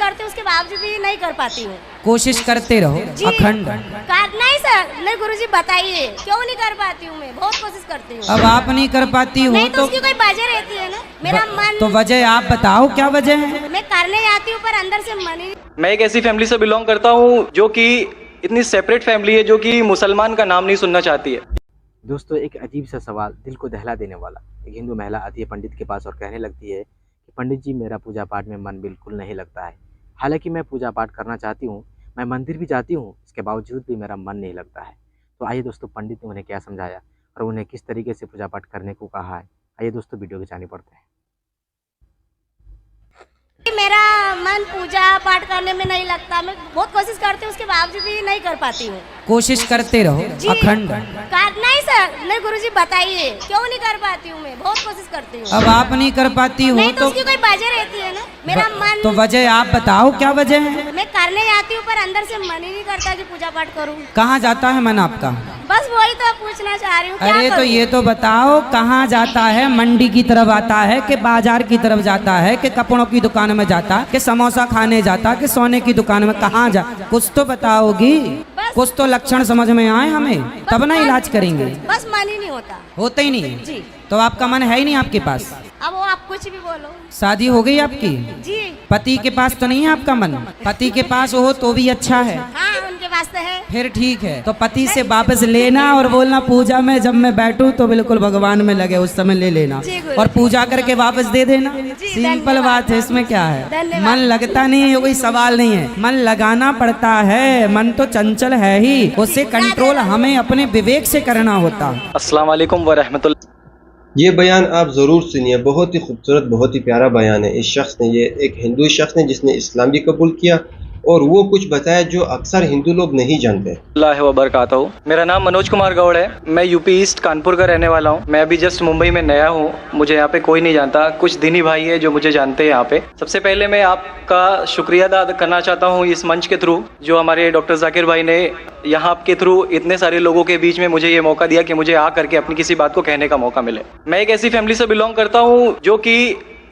करती हूँ, उसके बावजूद भी नहीं कर पाती हूँ। कोशिश करते रहो अखंड। नहीं सर, नहीं गुरुजी बताइए क्यों नहीं कर पाती हूँ। मैं बहुत कोशिश करती हूँ। अब आप नहीं कर पाती हो नहीं तो उसकी कोई वजह रहती है ना। मेरा मन तो वजह आप बताओ, क्या वजह है? मैं करने जाती हूँ पर अंदर से मन ही। मैं एक ऐसी फैमिली से बिलोंग करता हूँ जो कि इतनी सेपरेट फैमिली है, जो कि मुसलमान का नाम नहीं सुनना चाहती है। दोस्तों, एक अजीब सा सवाल, दिल को दहला देने वाला। एक हिंदू महिला आती है पंडित के पास और कहने लगती है कि पंडित जी, मेरा पूजा पाठ में मन बिल्कुल नहीं लगता है। हालांकि मैं पूजा पाठ करना चाहती हूँ, मैं मंदिर भी जाती हूँ, इसके बावजूद भी मेरा मन नहीं लगता है। तो आइए दोस्तों, पंडित ने उन्हें क्या समझाया और उन्हें किस तरीके से पूजा पाठ करने को कहा है। आइए दोस्तों, वीडियो के जाने पड़ते हैं। मेरा मन पूजा पाठ करने में नहीं लगता। मैं बहुत कोशिश करती हूँ, उसके बावजूद भी नहीं कर पाती हूँ। कोशिश करते रहो अखंड। नहीं सर, नहीं गुरुजी बताइए क्यों नहीं कर पाती हूँ। मैं बहुत कोशिश करती हूँ। अब आप नहीं कर पाती हो नहीं तो उसकी कोई वजह रहती है ना। मेरा मन तो वजह आप बताओ, क्या वजह है? मैं करने जाती हूँ पर अंदर से मन ही नहीं करता कि पूजा पाठ करूँ। कहाँ जाता है मन आपका? बस वही तो पूछना चाह रही हूँ। अरे तो ये तो बताओ, कहाँ जाता है? मंडी की तरफ आता है कि बाजार की तरफ जाता है कि कपड़ों की दुकान में जाता है कि समोसा खाने जाता है कि सोने की दुकान में? कहाँ जा, कुछ तो बताओगी। कुछ तो लक्षण समझ में आए हमें, तब ना इलाज करेंगे। बस मन ही नहीं होता। होता ही नहीं है जी। तो आपका मन है ही नहीं आपके पास। अब वो आप कुछ भी बोलो। शादी हो गई आपकी? जी। पति के पास तो नहीं है आपका मन? पति के पास हो तो भी अच्छा है। हाँ, उनके पास तो है। फिर ठीक है, तो पति से वापस लेना और बोलना पूजा में जब मैं बैठूं तो बिल्कुल भगवान में लगे, उस समय ले लेना और पूजा करके वापस दे देना। सिंपल बात है, इसमें क्या है? मन लगता नहीं है, कोई सवाल नहीं है। मन लगाना पड़ता है। मन तो चंचल है ही, उसे कंट्रोल हमें अपने विवेक से करना होता। अस्सलाम वालेकुम व रहमतुल्लाह। ये बयान आप ज़रूर सुनिए, बहुत ही खूबसूरत, बहुत ही प्यारा बयान है। इस शख्स ने, ये एक हिंदू शख्स ने जिसने इस्लाम भी कबूल किया और वो कुछ बताया जो अक्सर हिंदू लोग नहीं जानते। अल्लाह व बरकातहू। मेरा नाम मनोज कुमार गौड़ है। मैं यूपी ईस्ट कानपुर का रहने वाला हूँ। मैं अभी जस्ट मुंबई में नया हूँ। मुझे यहाँ पे कोई नहीं जानता, कुछ दीनी भाई है जो मुझे जानते हैं यहाँ पे। सबसे पहले मैं आपका शुक्रिया अदा करना चाहता हूँ इस मंच के थ्रू, जो हमारे डॉक्टर जाकिर भाई ने यहाँ के थ्रू इतने सारे लोगों के बीच में मुझे ये मौका दिया कि मुझे आ करके अपनी किसी बात को कहने का मौका मिले। मैं एक ऐसी फैमिली से बिलोंग करता हूँ जो कि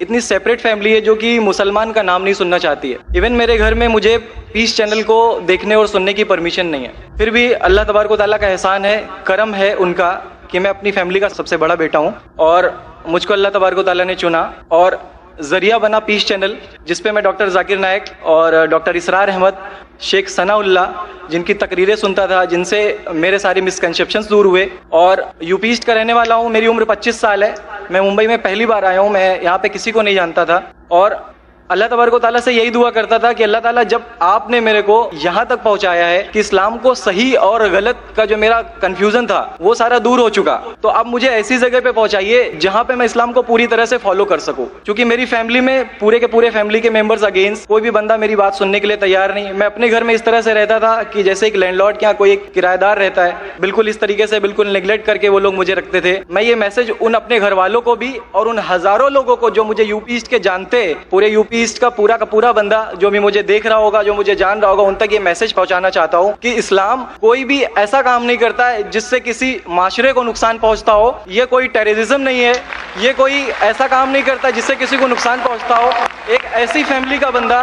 इतनी सेपरेट फैमिली है, जो कि मुसलमान का नाम नहीं सुनना चाहती है। इवन मेरे घर में मुझे पीस चैनल को देखने और सुनने की परमिशन नहीं है। फिर भी अल्लाह तबारक व तआला का एहसान है, करम है उनका कि मैं अपनी फैमिली का सबसे बड़ा बेटा हूँ और मुझको अल्लाह तबारक व तआला ने चुना और जरिया बना पीस चैनल, जिसपे मैं डॉक्टर जाकिर नायक और डॉक्टर इसरार अहमद, शेख सनाउल्लाह, जिनकी तकरीरें सुनता था, जिनसे मेरे सारे मिसकंसेप्शंस दूर हुए। और यूपी ईस्ट का रहने वाला हूँ। मेरी उम्र 25 साल है। मैं मुंबई में पहली बार आया हूँ। मैं यहाँ पे किसी को नहीं जानता था और अल्लाह तबारक व तआला से यही दुआ करता था कि अल्लाह ताला, जब आपने मेरे को यहाँ तक पहुँचाया है कि इस्लाम को सही और गलत का जो मेरा कंफ्यूजन था वो सारा दूर हो चुका, तो अब मुझे ऐसी जगह पे पहुँचाइए जहाँ पे मैं इस्लाम को पूरी तरह से फॉलो कर सकूँ। क्योंकि मेरी फैमिली में पूरे के पूरे फैमिली के मेंबर्स अगेंस्ट, कोई भी बंदा मेरी बात सुनने के लिए तैयार नहीं। मैं अपने घर में इस तरह से रहता था कि जैसे एक लैंडलॉर्ड के यहाँ कोई एक किराएदार रहता है, बिल्कुल इस तरीके से बिल्कुल नेग्लेक्ट करके वो लोग मुझे रखते थे। मैं ये मैसेज उन अपने घर वालों को भी और उन हजारों लोगों को जो मुझे यूपी ईस्ट के जानते, पूरे यूपी ईस्ट का पूरा बंदा जो भी मुझे देख रहा होगा, जो मुझे जान रहा होगा, उन तक ये मैसेज पहुंचाना चाहता हूं कि इस्लाम कोई भी ऐसा काम नहीं करता है जिससे किसी माशरे को नुकसान पहुंचता हो। ये कोई टेररिज्म नहीं है, ये कोई ऐसा काम नहीं करता जिससे किसी को नुकसान पहुंचता हो। एक ऐसी फैमिली का बंदा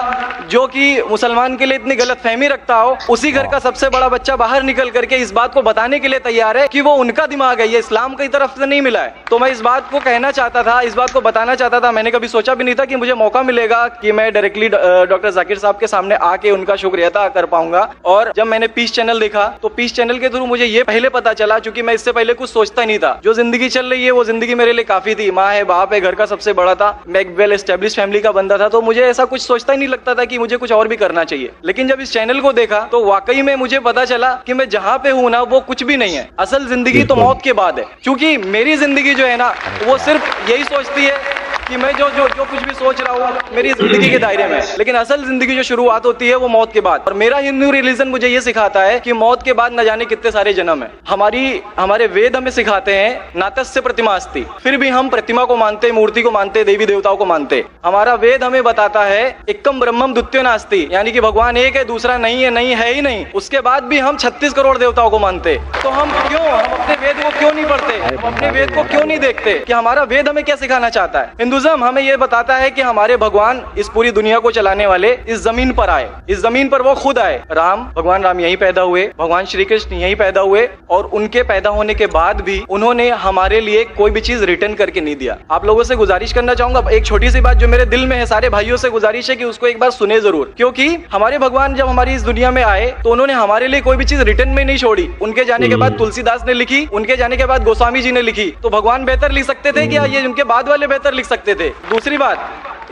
जो कि मुसलमान के लिए इतनी गलतफहमी रखता हो, उसी घर का सबसे बड़ा बच्चा बाहर निकल करके इस बात को बताने के लिए तैयार है कि वो उनका दिमाग है, ये इस्लाम की तरफ से नहीं मिला है। तो मैं इस बात को कहना चाहता था, इस बात को बताना चाहता था। मैंने कभी सोचा भी नहीं था कि मुझे मौका मिलेगा कि मैं डायरेक्टली डॉक्टर जाकिर साहब के सामने आके उनका शुक्रिया अदा कर पाऊंगा। और जब मैंने पीस चैनल देखा तो पीस चैनल के थ्रू मुझे ये पहले पता चला, क्योंकि मैं इससे पहले कुछ सोचता नहीं था। जो जिंदगी चल रही है वो जिंदगी मेरे लिए काफी थी। माँ है, बाप है, घर का सबसे बड़ा था, मैं एक वेल एस्टेब्लिश फैमिली का बंदा था, तो मुझे ऐसा कुछ सोचता ही नहीं लगता था कि मुझे कुछ और भी करना चाहिए। लेकिन जब इस चैनल को देखा तो वाकई में मुझे पता चला कि मैं जहाँ पे हूँ ना, वो कुछ भी नहीं है। असल जिंदगी तो मौत के बाद है। क्योंकि मेरी जिंदगी जो है ना, वो सिर्फ यही सोचती है कि मैं जो कुछ भी सोच रहा हूँ मेरी जिंदगी के दायरे में, लेकिन असल जिंदगी जो शुरुआत होती है वो मौत के बाद। और मेरा हिंदू रिलीजन मुझे ये सिखाता है कि मौत के बाद न जाने कितने सारे जन्म है। हमारे वेद हमें सिखाते हैं नातस्य प्रतिमा अस्ति, फिर भी हम प्रतिमा को मानते, मूर्ति को मानते, देवी देवताओं को मानते। हमारा वेद हमें बताता है एकम ब्रह्मम द्वितीयो नास्ति, यानी कि भगवान एक है, दूसरा नहीं है, नहीं है ही नहीं। उसके बाद भी हम 36 करोड़ देवताओं को मानते। तो हम अपने वेद को क्यों नहीं पढ़ते, हम अपने वेद को क्यों नहीं देखते कि हमारा वेद हमें क्या सिखाना चाहता है। हिंदू हिंदुज्म हमें ये बताता है कि हमारे भगवान इस पूरी दुनिया को चलाने वाले इस जमीन पर आए, इस जमीन पर वो खुद आए। भगवान राम यहीं पैदा हुए, भगवान श्री कृष्ण यहीं पैदा हुए, और उनके पैदा होने के बाद भी उन्होंने हमारे लिए कोई भी चीज रिटर्न करके नहीं दिया। आप लोगों से गुजारिश करना चाहूंगा, एक छोटी सी बात जो मेरे दिल में है, सारे भाइयों से गुजारिश है कि उसको एक बार सुने जरूर, क्योंकि हमारे भगवान जब हमारी इस दुनिया में आए तो उन्होंने हमारे लिए कोई भी चीज रिटर्न में नहीं छोड़ी। उनके जाने के बाद तुलसीदास ने लिखी, उनके जाने के बाद गोस्वामी जी ने लिखी, तो भगवान बेहतर लिख सकते थे क्या? ये उनके बाद वाले बेहतर लिख सकते थे। दूसरी बात,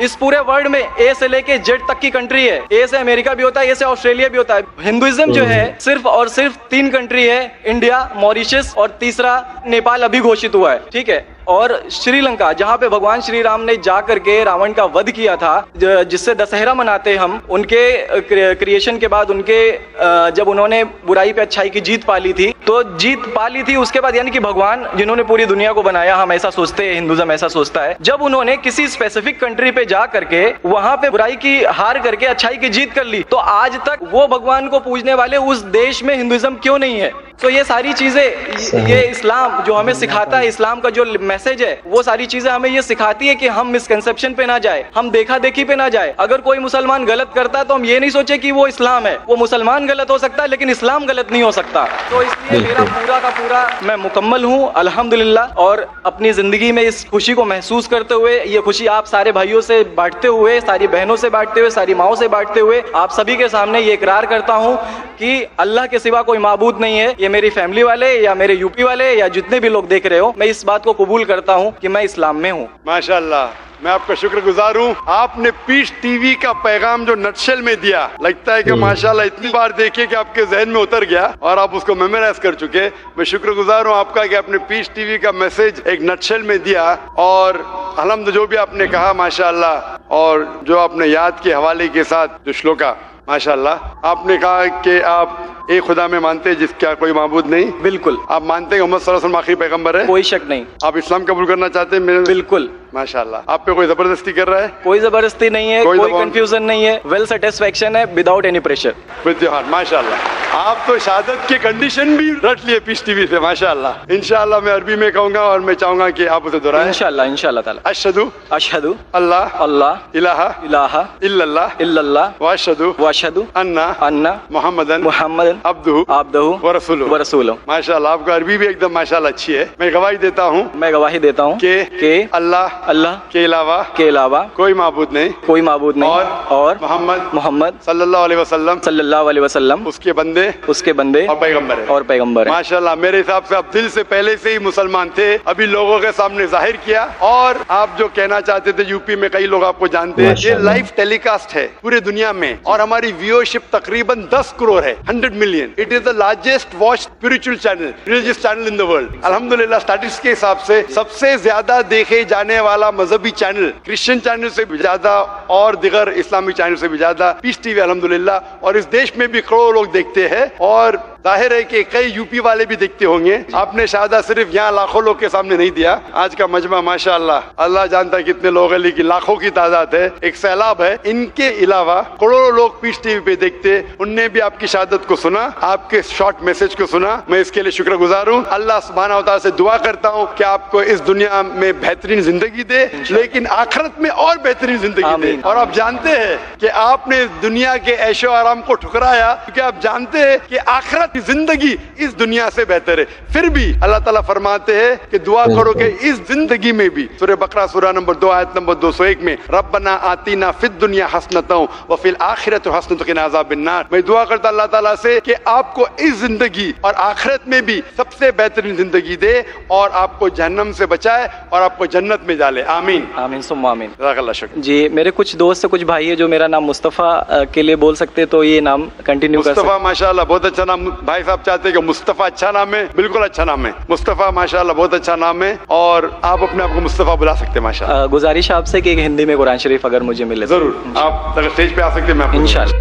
इस पूरे वर्ल्ड में ए से लेके जेड तक की कंट्री है। ए से अमेरिका भी होता है, ए से ऑस्ट्रेलिया भी होता है। हिंदुइज्म जो है सिर्फ और सिर्फ 3 कंट्री है, इंडिया, मॉरिशस और तीसरा नेपाल अभी घोषित हुआ है, ठीक है। और श्रीलंका, जहाँ पे भगवान श्री राम ने जा करके रावण का वध किया था, जिससे दशहरा मनाते हम, उनके क्रिएशन के बाद, उनके जब उन्होंने बुराई पे अच्छाई की जीत पाली थी, तो जीत पाली थी उसके बाद, यानी कि भगवान जिन्होंने पूरी दुनिया को बनाया, हम ऐसा सोचते हैं, हिंदुइज्म ऐसा सोचता है, जब उन्होंने किसी स्पेसिफिक कंट्री पे जा करके वहां पे बुराई की हार करके अच्छाई की जीत कर ली, तो आज तक वो भगवान को पूजने वाले उस देश में हिंदुइज्म क्यों नहीं है? तो ये सारी चीजें, ये इस्लाम जो हमें सिखाता है, इस्लाम का जो मैसेज है, वो सारी चीजें हमें ये सिखाती है कि हम मिसकंसेप्शन पे ना जाए, हम देखा देखी पे ना जाए। अगर कोई मुसलमान गलत करता है तो हम ये नहीं सोचे कि वो इस्लाम है, वो मुसलमान गलत हो सकता है लेकिन इस्लाम गलत नहीं हो सकता। तो इसलिए मेरा पूरा का पूरा मैं मुकम्मल हूँ अल्हम्दुलिल्लाह, और अपनी जिंदगी में इस खुशी को महसूस करते हुए, ये खुशी आप सारे भाइयों से बांटते हुए, सारी बहनों से बांटते हुए, सारी माओं से बांटते हुए, आप सभी के सामने ये इकरार करता हूँ कि अल्लाह के सिवा कोई माबूद नहीं है। ये मेरी फैमिली वाले या मेरे यूपी वाले या जितने भी लोग देख रहे हो, मैं इस बात को कबूल करता हूँ कि मैं इस्लाम में हूँ। माशाल्लाह, मैं आपका शुक्रगुजार हूँ। आपने पीस टीवी का पैगाम जो नटशेल में दिया, लगता है कि माशाल्लाह इतनी बार देखिए कि आपके जहन में उतर गया और आप उसको मेमोराइज कर चुके। मैं शुक्रगुजार हूँ आपका कि आपने पीस टीवी का मैसेज एक नटशेल में दिया, और अल्हम्दुलिल्लाह जो भी आपने कहा माशाल्लाह, और जो आपने याद के हवाले के साथ जो श्लोका, माशाल्लाह आपने कहा कि आप एक खुदा में मानते हैं जिसका कोई माबूद नहीं। बिल्कुल। आप मानते हैं मोहम्मद सल्लल्लाहु अलैहि वसल्लम आखिरी पैगंबर है? कोई शक नहीं। आप इस्लाम कबूल करना चाहते हैं? मेरे बिल्कुल। माशाल्लाह। आप पे कोई जबरदस्ती कर रहा है? कोई जबरदस्ती नहीं है, कोई कंफ्यूजन नहीं है, वेल सेटिस्फेक्शन है, विदाउट एनी प्रेशर। माशाल्लाह, आप तो शहादत के कंडीशन भी रट लिए पीस टीवी से, माशाल्लाह। इंशाल्लाह मैं अरबी में कहूंगा और मैं चाहूंगा कि आप उसे दोहराएं। इंशाल्लाह, इंशाल्लाह ताला। अशहदु अशहदु अल्लाह अल्लाह इलाहा इलाहा इल्लल्लाह इल्लल्लाह व अशहदु अन्ना मुहम्मदन अब्दुहु व रसूलुहु। माशाल्लाह, आपका अरबी भी एकदम माशाल्लाह अच्छी है। मैं गवाही देता हूँ कि अल्लाह के अलावा कोई माबूद नहीं और मोहम्मद सल्लल्लाहु अलैहि वसल्लम उसके बंदे और पैगंबर है। माशाल्लाह, मेरे हिसाब से आप दिल से पहले से ही मुसलमान थे, अभी लोगों के सामने जाहिर किया। और आप जो कहना चाहते थे, यूपी में कई लोग आपको जानते हैं, ये लाइव टेलीकास्ट है पूरे दुनिया में, और हमारी व्यूअरशिप तकरीबन 10 करोड़ है, 100 million. It is the largest watch spiritual channel, religious channel in the world. अल्हम्दुलिल्लाह, स्टैटिस्टिक्स के हिसाब से सबसे ज्यादा देखे जाने वाला मजहबी चैनल, क्रिश्चियन चैनल से भी ज्यादा और दिगर इस्लामी चैनल से भी ज्यादा पीस टीवी अल्हम्दुलिल्लाह। और इस देश में भी करोड़ों लोग देखते हैं, और जाहिर है कि कई यूपी वाले भी देखते होंगे। आपने शहादत सिर्फ यहाँ लाखों लोग के सामने नहीं दिया, आज का मजमा माशाअल्लाह, अल्लाह जानता है कितने लोग हैं, लेकिन लाखों की तादाद है, एक सैलाब है। इनके अलावा करोड़ों लोग पीस टीवी पे देखते, उनने भी आपकी शहादत को सुना, आपके शॉर्ट मैसेज को सुना। मैं इसके लिए शुक्रगुजार हूँ। अल्लाह सुब्हानहू व तआला से दुआ करता हूँ कि आपको इस दुनिया में बेहतरीन जिंदगी दे, लेकिन आखिरत में और बेहतरीन जिंदगी दे। और आप जानते हैं कि आपने दुनिया के ऐशो आराम को ठुकराया, क्योंकि आप जानते हैं कि आखिरत की जिंदगी इस दुनिया से बेहतर है। फिर भी अल्लाह ताला फरमाते हैं कि दुआ करो कि इस जिंदगी में भी, सूरह बकरा सूरह नंबर 2 आयत नंबर 201 में, रब्बना आतीना फिद दुनिया हसनतौ व फिल आखिरति हसनतौ व क़िना अज़ाबिन्नार। मैं दुआ करता अल्लाह ताला से कि आपको इस जिंदगी और आखिरत में भी सबसे बेहतरीन जिंदगी दे, और आपको जहन्नम से बचाए और आपको जन्नत में डाले। आमीन आमीन सुम्मा आमीन। जज़ाकल्लाह शुक्र। जी, मेरे कुछ दोस्त कुछ भाई है जो मेरा नाम मुस्तफ़ा के लिए बोल सकते, तो ये नाम कंटिन्यू कर सकते। मुस्तफ़ा माशाल्लाह बहुत अच्छा नाम। भाई साहब चाहते हैं कि मुस्तफ़ा अच्छा नाम है, बिल्कुल अच्छा नाम है मुस्तफ़ा, माशाल्लाह बहुत अच्छा नाम है, और आप अपने आप को मुस्तफ़ा बुला सकते हैं माशाल्लाह। गुजारिश आपसे कि हिंदी में कुरान शरीफ अगर मुझे मिले जरूर, आप अगर स्टेज पे आ सकते हैं, मैं इंशाल्लाह।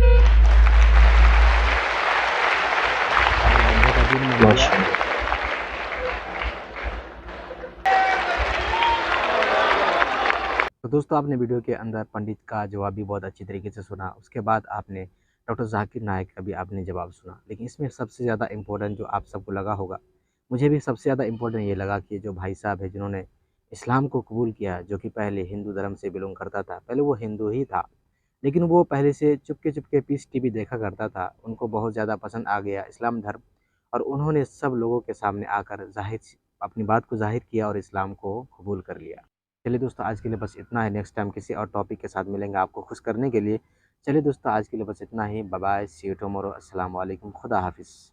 तो दोस्तों, आपने वीडियो के अंदर पंडित का जवाब भी बहुत अच्छी तरीके से सुना। उसके बाद आपने डॉक्टर जाकिर नायक का भी आपने जवाब सुना। लेकिन इसमें सबसे ज़्यादा इम्पोर्टेंट जो आप सबको लगा होगा, मुझे भी सबसे ज़्यादा इम्पोर्टेंट ये लगा कि जो भाई साहब है जिन्होंने इस्लाम को कबूल किया, जो कि पहले हिंदू धर्म से बिलोंग करता था। पहले वो हिंदू ही था, लेकिन वो पहले से चुपके चुपके पीस टीवी देखा करता था। उनको बहुत ज़्यादा पसंद आ गया इस्लाम धर्म, और उन्होंने सब लोगों के सामने आकर अपनी बात को जाहिर किया और इस्लाम को कबूल कर लिया। चलिए दोस्तों, आज के लिए बस इतना है। नेक्स्ट टाइम किसी और टॉपिक के साथ मिलेंगे आपको खुश करने के लिए। चलिए दोस्तों, आज के लिए बस इतना ही। Bye bye, see you tomorrow. अस्सलाम वालेकुम, खुदा हाफिज़।